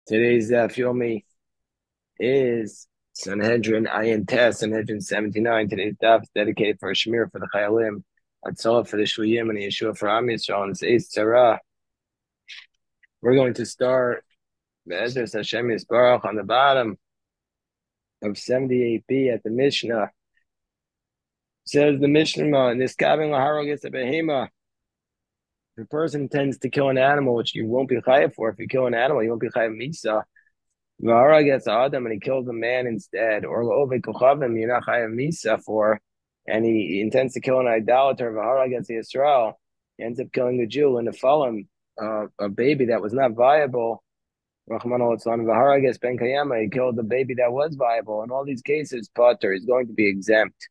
Today's Fiomi is Sanhedrin Ayin Test, Sanhedrin 79. Today's daf is dedicated for a Shemir for the Chayalim, Atzolah for the Shuyim, and Yeshua for Am Yisrael, and it's Eis Tzara. We're going to start Be'ezras Hashem Yisbarach on the bottom of 78b at the Mishnah. Says the Mishnah, in this Kavin Laharo gets a behema. If a person intends to kill an animal, which you won't be chayav for, if you kill an animal, you won't be chayav misa. V'hara gets Adam and he kills a man instead, or Lo'ove Kochavim, you're not chayav misa for, and he intends to kill an idolater. V'hara gets Yisrael, he ends up killing the Jew and the fallen, a baby that was not viable. Rahman al-Islam, V'hara gets Ben Kayama, he killed the baby that was viable. In all these cases, Potter is going to be exempt.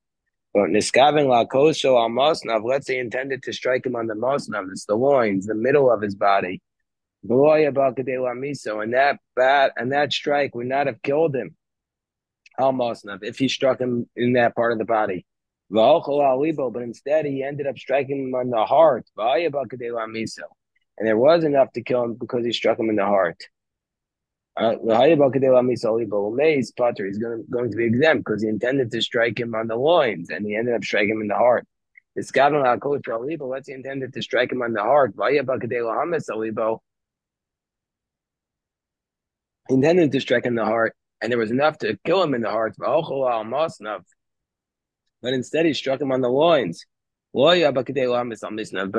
But Niskavin la kosho al Mosnav, let's say he intended to strike him on the Mosnav, it's the loins, the middle of his body. And that strike would not have killed him. Al Mosnav, if he struck him in that part of the body. But instead he ended up striking him on the heart. And there was enough to kill him because he struck him in the heart. Potter, he's going to be exempt because he intended to strike him on the loins and he ended up striking him in the heart. Let's say he intended to strike him on the heart. He intended to strike him in the heart, and there was enough to kill him in the heart. But instead he struck him on the loins. But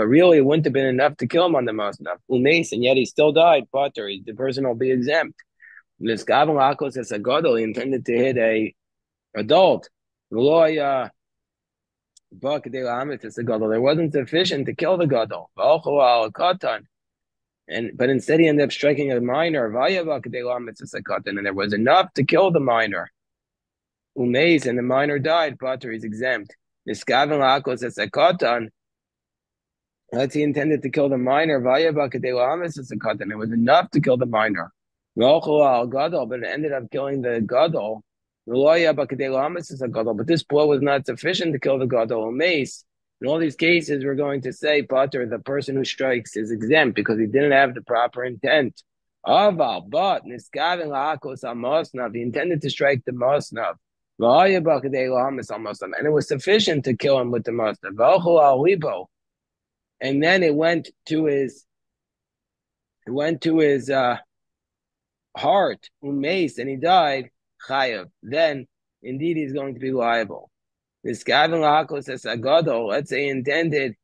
really, it wouldn't have been enough to kill him on the Masnav. And yet he still died. Potter, the person will be exempt. This Gavin Lakos as a gadol, he intended to hit a adult. There wasn't sufficient to kill the gadol. But instead he ended up striking a minor. And there was enough to kill the minor. And the minor died. Potter is exempt. Let's he intended to kill the minor. It was enough to kill the minor. But it ended up killing the gadol. But this blow was not sufficient to kill the gadol. In all these cases, we're going to say, Potter, the person who strikes is exempt because he didn't have the proper intent. But he intended to strike the Mosnav. And it was sufficient to kill him with the Mosnav. And then it went to his heart, and he died, chayav. Then indeed he's going to be liable. This Gavin Lahakos says Agadol, let's say intended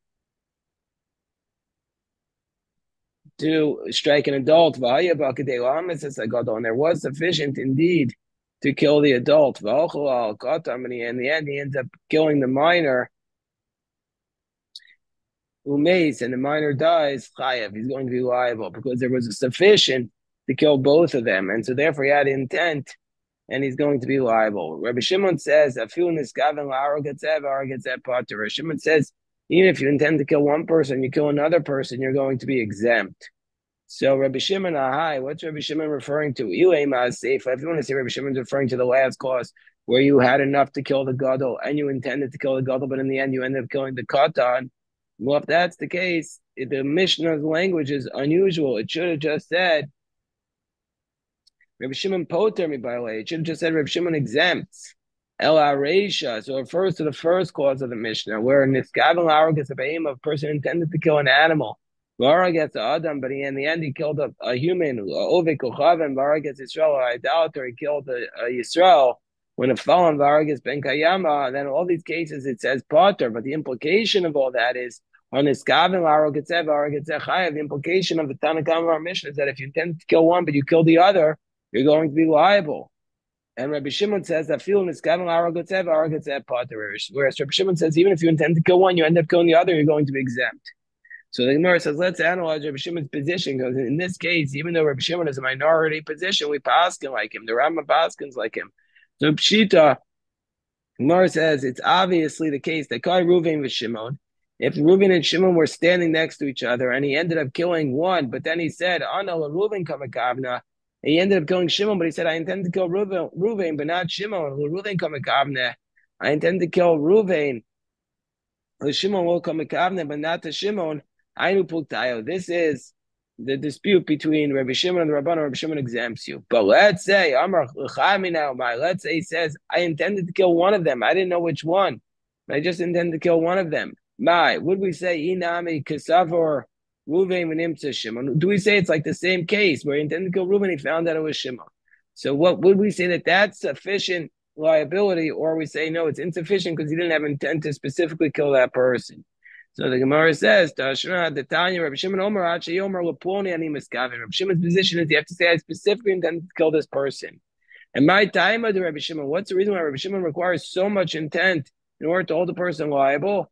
to strike an adult, and there was sufficient indeed to kill the adult. And in the end he ends up killing the minor. And the minor dies, chayav. He's going to be liable because there was a sufficient to kill both of them. And so therefore he had intent and he's going to be liable. Rabbi Shimon says, Rabbi Shimon says, even if you intend to kill one person, you kill another person, you're going to be exempt. So Rabbi Shimon, what's Rabbi Shimon referring to? If you want to say Rabbi Shimon's referring to the last clause where you had enough to kill the gadol and you intended to kill the gadol, but in the end you ended up killing the katan. Well, if that's the case, the Mishnah's language is unusual. It should have just said, Rabbi Shimon poter me, by the way. It should have just said Rabbi Shimon exempts. El Areisha. So it refers to the first clause of the Mishnah, where Niskavin Lara gets a behemoth, a person intended to kill an animal. Lara gets Adam, but in the end he killed a human. Ove Kochavim, Lara gets Yisrael, an idolater, he killed a Yisrael. When a fallen Lara gets Ben Kayama, then in all these cases it says poter, but the implication of all that is on Niskavin Lara gets Chayav. The implication of the Tanakh of our Mishnah is that if you intend to kill one, but you kill the other, you're going to be liable. And Rabbi Shimon says that whereas Rabbi Shimon says even if you intend to kill one, you end up killing the other, you're going to be exempt. So the Gemara says, let's analyze Rabbi Shimon's position, because in this case, even though Rabbi Shimon is a minority position, we paskin like him. The Rambam paskins like him. So Pshita, Gemara says it's obviously the case that Kai Reuven with Shimon. If Reuven and Shimon were standing next to each other and he ended up killing one, but then he said, Ana la Reuven kamakavna. He ended up killing Shimon, but he said, I intend to kill Reuven, but not Shimon. Reuven kamakavna. I intend to kill Reuven. Shimon will kamakavna, but not to Shimon. Ainu puktayo. This is the dispute between Rabbi Shimon and the Rabbanan. Rabbi Shimon exempts you. But let's say Amar L'chaimi now, let's say he says, I intended to kill one of them. I didn't know which one. I just intended to kill one of them. Would we say Inami Kasavor Ruvain Venimtza Shimon? Do we say it's like the same case where he intended to kill Reuven, he found out it was Shimon? So what would we say that that's sufficient liability, or we say no, it's insufficient because he didn't have intent to specifically kill that person? So the Gemara says, the Tanya, Rabbi Shimon Omer, Achi Omer, Laponi, Ani Miskavin. Rabbi Shimon's position is you have to say, I specifically intend to kill this person. And my time of the Rabbi Shimon, what's the reason why Rabbi Shimon requires so much intent in order to hold the person liable?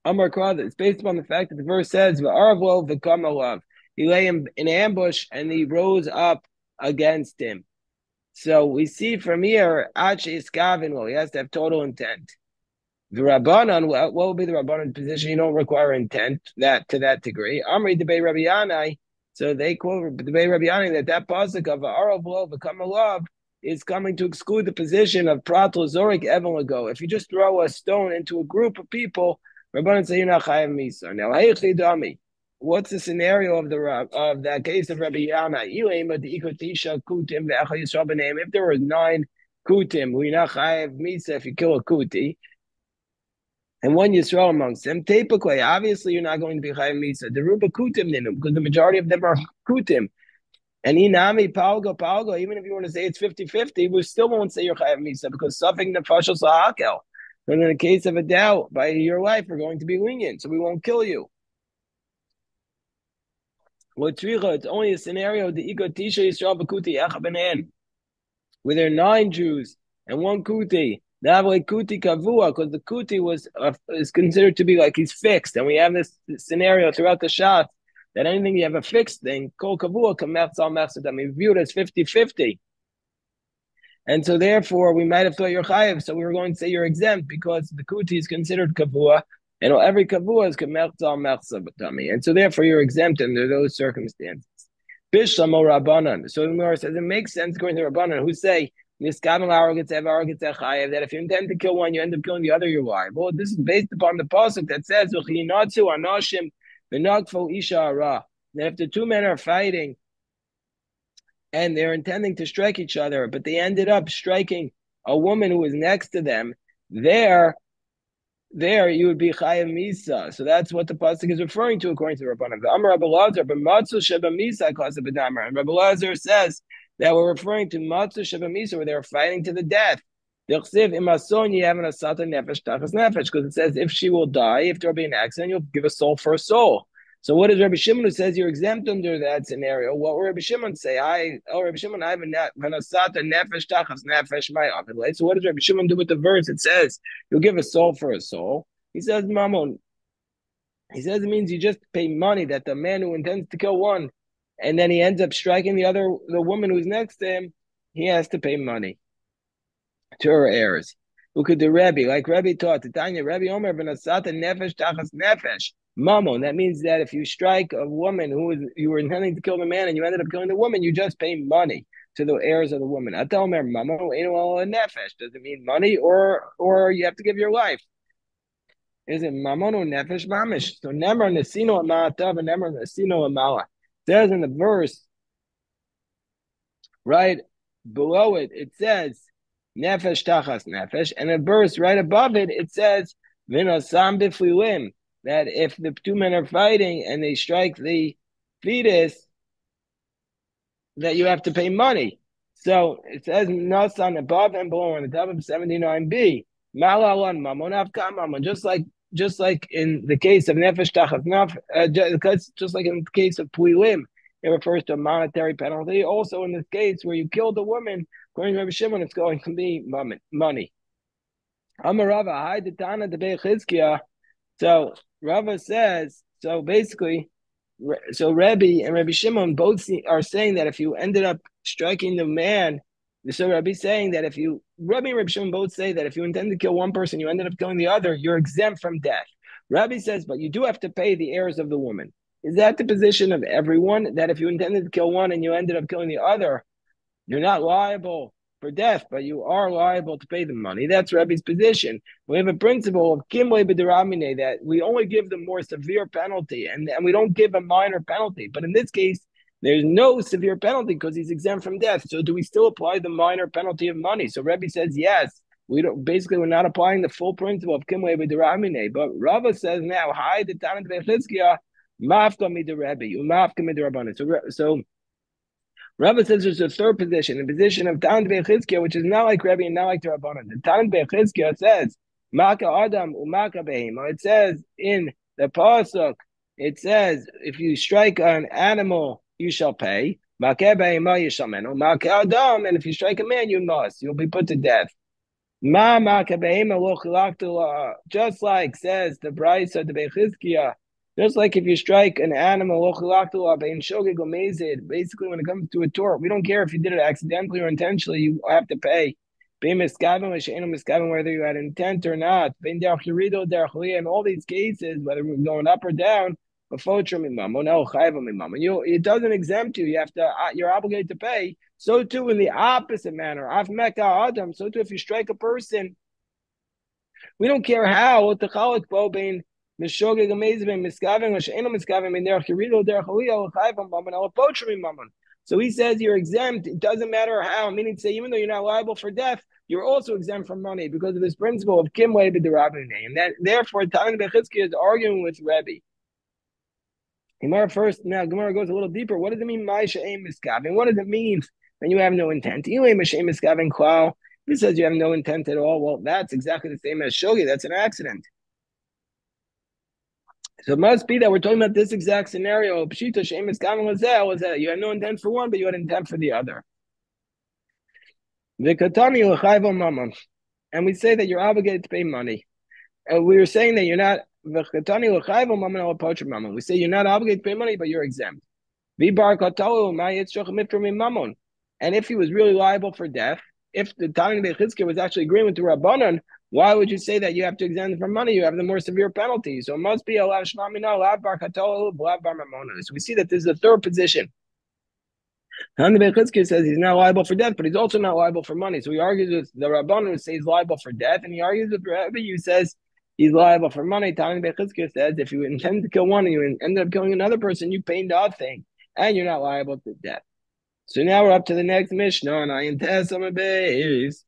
Amar Krada, it's based upon the fact that the verse says, V'aravlo v'kamalav. He lay him in ambush and he rose up against him. So we see from here, Achi Iskavin, well, he has to have total intent. The Rabbanan, what will be the Rabbanan's position? You don't require intent to that degree. Amri debei Rabbi Yanai, so they quote debei Rabbi Yanai that pasuk of Arav Lo V'Kam Alav is coming to exclude the position of Pratul Zorik Evan Lago. If you just throw a stone into a group of people, Rabbanan say you're not chayav misa. Now, Heichidami, what's the scenario of that case of Rabbi Yanai? If there were 9 kutim, we're not chayav misa if you kill a kuti. And one Yisrael amongst them, typically, obviously, you're not going to be chayav misa. The ruba kutim ninum, because the majority of them are kutim. And inami palgo, even if you want to say it's 50-50, we still won't say you're chayav misa because suffering nefashos la'akel. But in the case of a doubt by your life, we're going to be lenient, so we won't kill you. It's only a scenario the ikotisha Yisrael b'kuti echa where there are 9 Jews and 1 kuti. Kuti kavua, because the kuti is considered to be like he's fixed, and we have this scenario throughout the shot that anything you have a fixed thing, kol kavua kametzal mechsadam, we view it as 50-50, and so therefore we might have thought you're chayiv, so we were going to say you're exempt because the kuti is considered kavua, and every kavua is kametzal mechsadam, and so therefore you're exempt under those circumstances. Bishlamo Rabbanan. So the Gemara says it makes sense going to Rabbanan who say that if you intend to kill one, you end up killing the other, you're liable. This is based upon the pasuk that says that if the 2 men are fighting and they're intending to strike each other, but they ended up striking a woman who was next to them, there you would be chayav misa. So that's what the pasuk is referring to according to Rabbanan. Amar Rabbi Lazar, but matzu sheba misa kasa b'damar. And Rabbi Lazar says that we're referring to matzu sheba misa, where they were fighting to the death. Because it says if she will die, if there will be an accident, you'll give a soul for a soul. So what is Rabbi Shimon who says you're exempt under that scenario? What will Rabbi Shimon say? Rabbi Shimon, I have a nefesh tachas nefesh my oven. So what does Rabbi Shimon do with the verse? It says you'll give a soul for a soul. He says mamon. He says it means you just pay money that the man who intends to kill one, and then he ends up striking the woman who's next to him, he has to pay money to her heirs. Who could the Rebbe, like Rebbe taught, Tanya Rebbe Omer v'nasata nefesh tachas nefesh. Mamon, that means that if you strike a woman you were intending to kill the man and you ended up killing the woman, you just pay money to the heirs of the woman. Atalmer mamon einu nefesh. Does it mean money or you have to give your life? Is it mamon or nefesh mamish? So nemer nesino amatav and nemer nesino amala. There's in the verse right below it, it says nefesh tachas nefesh, and a verse right above it, it says v'nosam b'flilim, that if the 2 men are fighting and they strike the fetus, that you have to pay money. So it says nasan above and below on the top of 79b. Malalan mamon avka mamon, just like in the case of nefesh tachas nefesh, just like in the case of plilim, it refers to a monetary penalty. Also in this case where you killed a woman, according to Rabbi Shimon, it's going to be money. Amarava hi detana debei Chizkiah. So Rava says, so basically, so Rebbe and Rabbi Shimon both are saying that if you ended up striking the man, so Rebbe saying that Rebbe and Rabbi Shimon both say that if you intend to kill one person, you ended up killing the other, you're exempt from death. Rebbe says, but you do have to pay the heirs of the woman. Is that the position of everyone, that if you intended to kill one and you ended up killing the other, you're not liable, for death, but you are liable to pay the money. That's Rebbe's position. We have a principle of Kimle B'Deramine that we only give the more severe penalty and we don't give a minor penalty. But in this case, there's no severe penalty because he's exempt from death. So do we still apply the minor penalty of money? So Rebbe says yes. We don't. Basically, we're not applying the full principle of Kimle B'Deramine. But Rava says now, hi, the Tanat Bechizkiah, Mafka Mi'Derebbe, you Mafka Mi'Derabbanan. So Rava says there's a third position, the position of Tanat Bechizkiah, which is not like Rebbe and not like the Rabbanan. The Tanat Bechizkiah says, Maka Adam Umaka Behema. It says in the Pasuk, it says, if you strike an animal, you shall pay. Maka Behema, you shall meno. Maka Adam, and if you strike a man, you must. You'll be put to death. Just like says the Brisa, the Bechizkiah, just like if you strike an animal, basically when it comes to a tort, we don't care if you did it accidentally or intentionally, you have to pay. Whether you had intent or not. In all these cases, whether we're going up or down, it doesn't exempt you. You have to. You're obligated to pay. So too in the opposite manner. So too if you strike a person, we don't care how. So he says you're exempt. It doesn't matter how. Meaning to say, even though you're not liable for death, you're also exempt from money because of this principle of Kimway b'derabinei. And that therefore, Tanit Bechizkiah is arguing with Rebbe. Gemara goes a little deeper. What does it mean, Maisha Ein Miskavin? What does it mean when you have no intent? If he says you have no intent at all, well, that's exactly the same as Shogi. That's an accident. So it must be that we're talking about this exact scenario. Pshita Shein Miskavin was that you had no intent for one, but you had intent for the other. And we say that you're obligated to pay money. And we were saying that you're not. We say you're not obligated to pay money, but you're exempt. And if he was really liable for death, if the Tanit Bechizkiah was actually agreeing with the Rabbanan, why would you say that you have to exempt from money? You have the more severe penalty. So it must be a lav shmamina, lav bar katol, lav bar mamona. So we see that this is the third position. Tanit Bechizkiah says he's not liable for death, but he's also not liable for money. So he argues with the Rabbanan who says he's liable for death, and he argues with Rebbe who says he's liable for money. Tanit Bechizkiah says if you intend to kill one and you ended up killing another person, you pay nothing, and you're not liable to death. So now we're up to the next Mishnah, and I intend some of base.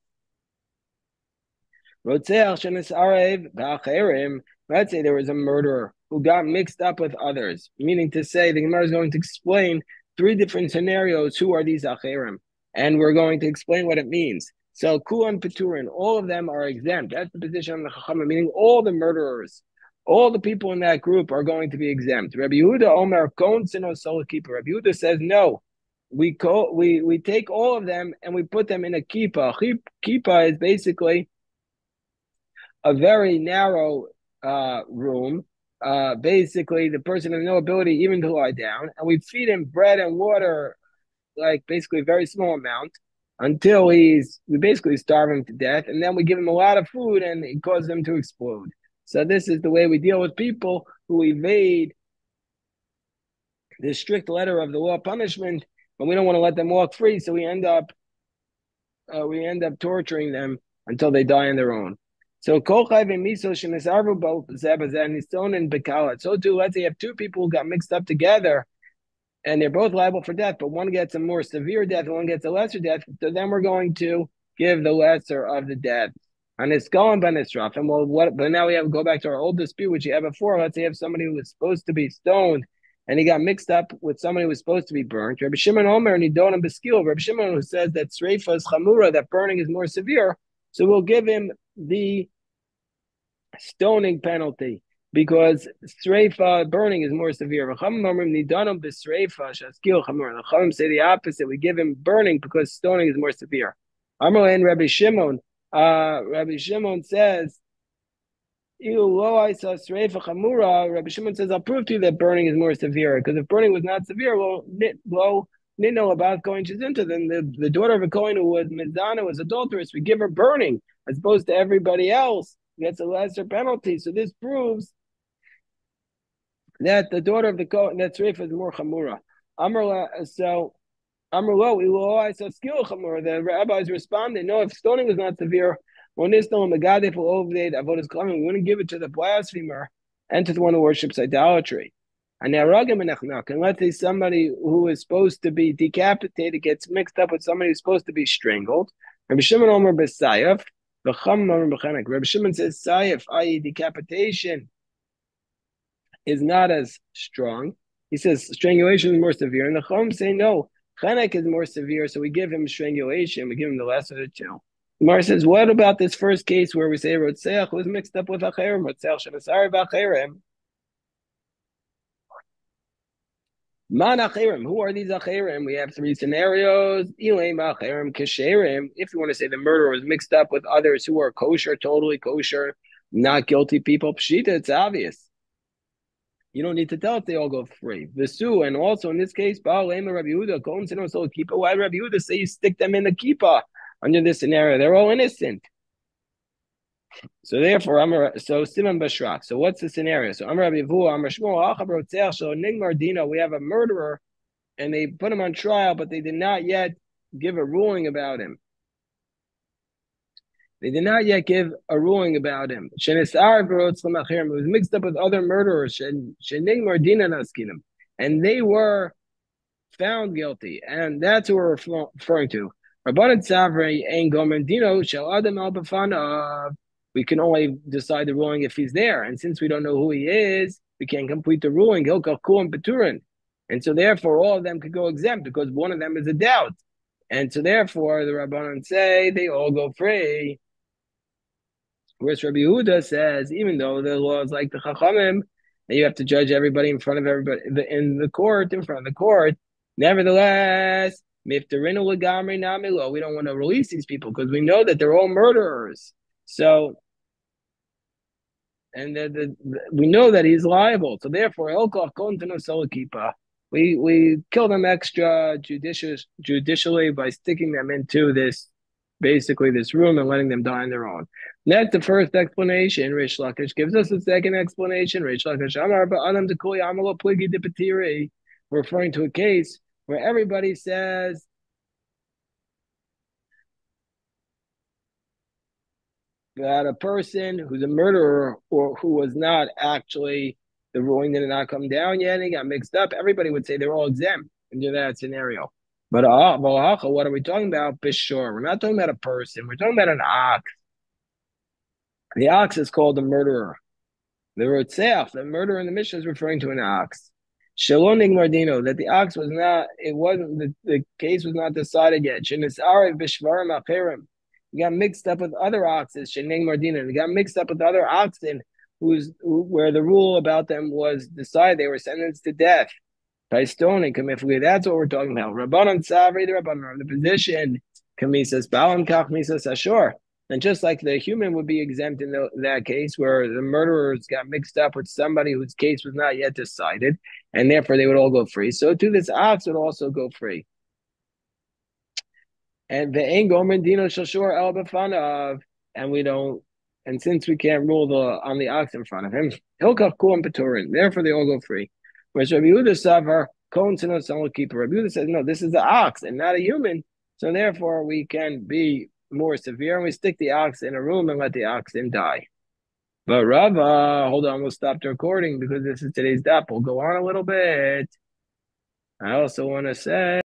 Let's say there was a murderer who got mixed up with others, meaning to say the Gemara is going to explain three different scenarios. Who are these acherim? And we're going to explain what it means. So Kulan Peturin, all of them are exempt. That's the position of the Chachama, meaning all the murderers, all the people in that group are going to be exempt. Rabbi Yehuda Omer Kon Sino Solakipa. Rabbi Yehuda says no. We take all of them and we put them in a kippah. Kippah is basically a very narrow room. Basically, the person has no ability even to lie down, and we feed him bread and water, like basically a very small amount, until we basically starve him to death, and then we give him a lot of food and it causes them to explode. So this is the way we deal with people who evade the strict letter of the law punishment, but we don't want to let them walk free, so we end up torturing them until they die on their own. So kolchai v'miso shemisarvu both zebazeh niston and bekalat. So too, let's say you have two people who got mixed up together, and they're both liable for death, but one gets a more severe death and one gets a lesser death. So then we're going to give the lesser of the death. And it's going benisraf. And well, but now we have to go back to our old dispute, which you had before. Let's say you have somebody who was supposed to be stoned, and he got mixed up with somebody who was supposed to be burnt. Rabbi Shimon Omer and Nidon Beskil. Rabbi Shimon who says that Sreifa is Chamura, that burning is more severe. So we'll give him the stoning penalty because Sreifa, burning, is more severe. The Chachamim say the opposite. We give him burning because stoning is more severe. Amar and Rabbi Shimon says, Rabbi Shimon says, I'll prove to you that burning is more severe, because if burning was not severe, Nino about going into then the daughter of a Kohen who was Mizdana, was adulterous, we give her burning, as opposed to everybody else gets a lesser penalty. So this proves that the daughter of the Kohen, that Sreifa is more Chamura. So Amrlo, we will I saw skill chamor. The rabbis responded, no, if stoning was not severe, when this no megadef will ovdate avodas klamim, we wouldn't give it to the blasphemer and to the one who worships idolatry. And now and let's say somebody who is supposed to be decapitated gets mixed up with somebody who's supposed to be strangled. Rabbi Shimon Omer b'sayef, v'cham Omer b'chenek. Rabbi Shimon says sayef, i.e., decapitation, is not as strong. He says strangulation is more severe, and the Chum say no. Chenek is more severe, so we give him strangulation. We give him the lesser of the two. Gemara says, what about this first case where we say Rotzeach was mixed up with Acherim? Rotzeach Shenasari b'Acherim. Man Acherim. Who are these Acherim? We have three scenarios. Ilaim Acherim Kesherim. If you want to say the murderer was mixed up with others who are kosher, totally kosher, not guilty people, Pshita, it's obvious. You don't need to tell if they all go free. Visu, and also in this case, Baal Ema Rabbi Yehuda, Kohen Sino Sol Kippah. Why Rabbi Yehuda say you stick them in the Kippah under this scenario? They're all innocent. So therefore, Simon Bashrak. So what's the scenario? So Amar Rabbi Yehuda, Amar Shmuel, Achab Rotzeach, so Nigmar Dino, we have a murderer, and they put him on trial, but they did not yet give a ruling about him. They did not yet give a ruling about him. It was mixed up with other murderers, and they were found guilty, and that's what we're referring to. We can only decide the ruling if he's there, and since we don't know who he is, we can't complete the ruling. And so therefore, all of them could go exempt because one of them is a doubt. And so therefore, the Rabbanan say they all go free. Whereas Rabbi Yehuda says, even though the law is like the Chachamim, that you have to judge everybody in front of everybody in the court, nevertheless, we don't want to release these people because we know that they're all murderers. So, and we know that he's liable. So therefore, we kill them extra judicially by sticking them into this room and letting them die on their own. That's the first explanation. Rish Lakish gives us a second explanation. Rish Lakish referring to a case where everybody says that a person who's a murderer or who was not actually, the ruling did not come down yet, and he got mixed up, everybody would say they're all exempt into that scenario. But what are we talking about? Bishur. We're not talking about a person. We're talking about an ox. The ox is called the murderer. The Rotzeach, the murderer in the Mishnah, is referring to an ox. Shaloning Mardino, that the ox was not, it wasn't, the case was not decided yet. Shenisare Bishvarim Acherim. He got mixed up with other oxes. Shening Mardino. He got mixed up with other oxen where the rule about them was decided. They were sentenced to death by stoning. That's what we're talking about. Rabbanan Savri, the Rabbanan, the position, Kamisas, Balam Kach Misas Ashur. And just like the human would be exempt in that case where the murderers got mixed up with somebody whose case was not yet decided, and therefore they would all go free, so too this ox would also go free. And the Gomer Dino Shashur El Befanav, and we don't, and since we can't rule on the ox in front of him, Hilkach Kuam Peturin, therefore they all go free. Whereas Rabbi Yehuda Savar, Kohen Sino Son Keeper. Rabbi Yehuda says, no, this is the ox and not a human, so therefore we can be more severe, and we stick the ox in a room and let the oxen die. But Rava, hold on, we'll stop the recording because this is today's dap. We'll go on a little bit. I also want to say